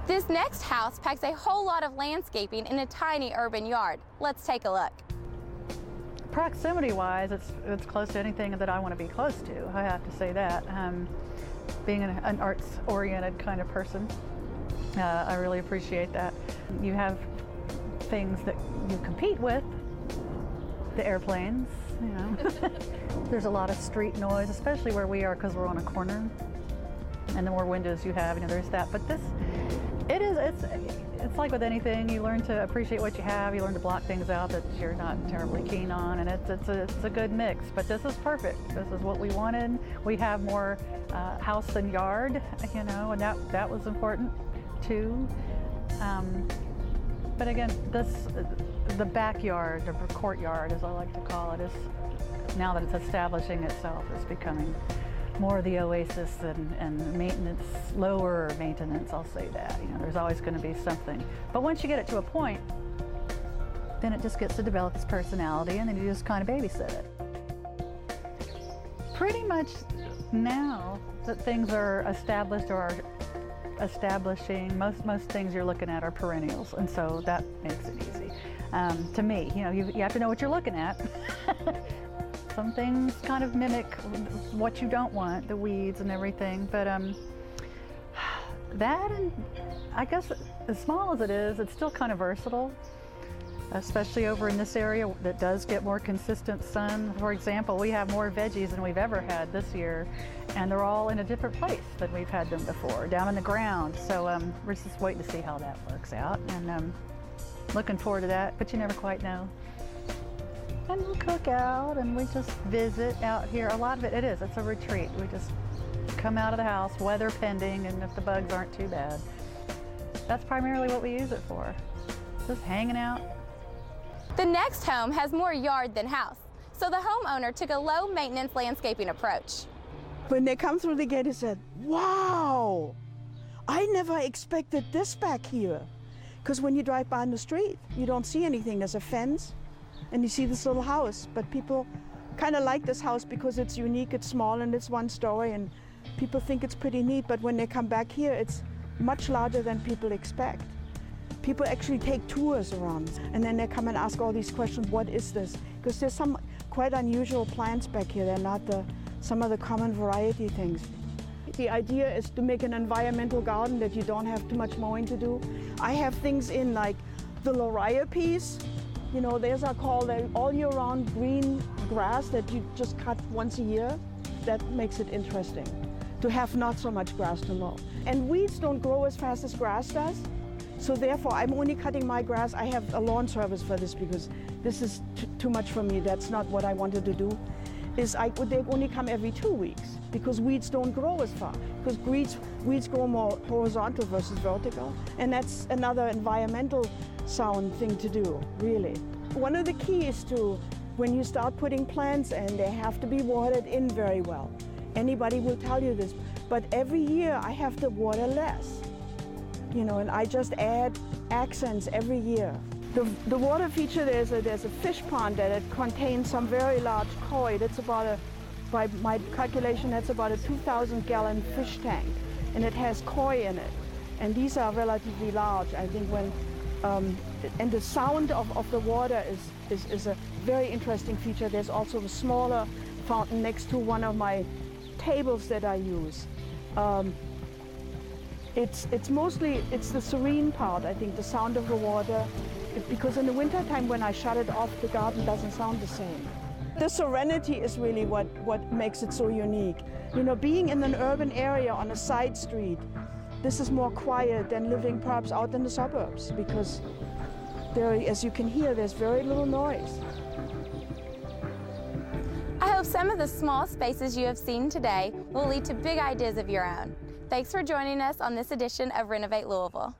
This next house packs a whole lot of landscaping in a tiny urban yard. Let's take a look. Proximity-wise, it's close to anything that I want to be close to. I have to say that. Being an arts-oriented kind of person, I really appreciate that. You have things that you compete with, the airplanes, you know. There's a lot of street noise, especially where we are because we're on a corner. And the more windows you have, you know, there's that. But this, it's like with anything, you learn to appreciate what you have, you learn to block things out that you're not terribly keen on, and it's a good mix. But this is perfect. This is what we wanted. We have more house than yard, you know, and that was important too. But again, the backyard, the courtyard, as I like to call it, is now that it's establishing itself, is becoming more of the oasis and maintenance, lower maintenance, I'll say that. You know, there's always going to be something. But once you get it to a point, then it just gets to develop its personality, and then you just kind of babysit it. Pretty much now that things are established or are establishing, most things you're looking at are perennials, and so that makes it easy. To me, you know, you have to know what you're looking at. Some things kind of mimic what you don't want, the weeds and everything, but that, and I guess as small as it is, it's still kind of versatile, especially over in this area that does get more consistent sun. For example, we have more veggies than we've ever had this year, and they're all in a different place than we've had them before, down in the ground. So we're just waiting to see how that works out, and looking forward to that, but you never quite know. And we'll cook out, and we just visit out here. A lot of it's a retreat. We just come out of the house, weather pending, and if the bugs aren't too bad. That's primarily what we use it for, just hanging out. The next home has more yard than house, so the homeowner took a low-maintenance landscaping approach. When they come through the gate, they said, "Wow, I never expected this back here." Because when you drive by in the street, you don't see anything. There's a fence, and you see this little house, but people kind of like this house because it's unique, it's small, and it's one story, and people think it's pretty neat, but when they come back here, it's much larger than people expect. People actually take tours around, and then they come and ask all these questions, what is this? Because there's some quite unusual plants back here. They're not some of the common variety things. The idea is to make an environmental garden that you don't have too much mowing to do. I have things in like the liriopes. You know, these are called all year-round green grass that you just cut once a year. That makes it interesting to have not so much grass to mow. And weeds don't grow as fast as grass does. So therefore, I'm only cutting my grass. I have a lawn service for this because this is too much for me. That's not what I wanted to do. They only come every 2 weeks because weeds don't grow as far. Because weeds grow more horizontal versus vertical. And that's another environmental sound thing to do, really. One of the keys to when you start putting plants in, they have to be watered in very well. Anybody will tell you this, but every year I have to water less. You know, and I just add accents every year. The water feature, there's a fish pond that it contains some very large koi. That's about by my calculation, that's about a 2,000-gallon fish tank, and it has koi in it. And these are relatively large. I think and the sound of the water is a very interesting feature. There's also a smaller fountain next to one of my tables that I use. It's the serene part, I think, the sound of the water, because in the wintertime when I shut it off, the garden doesn't sound the same. The serenity is really what makes it so unique. You know, being in an urban area on a side street, this is more quiet than living perhaps out in the suburbs, because there, as you can hear, there's very little noise. I hope some of the small spaces you have seen today will lead to big ideas of your own. Thanks for joining us on this edition of Renovate Louisville.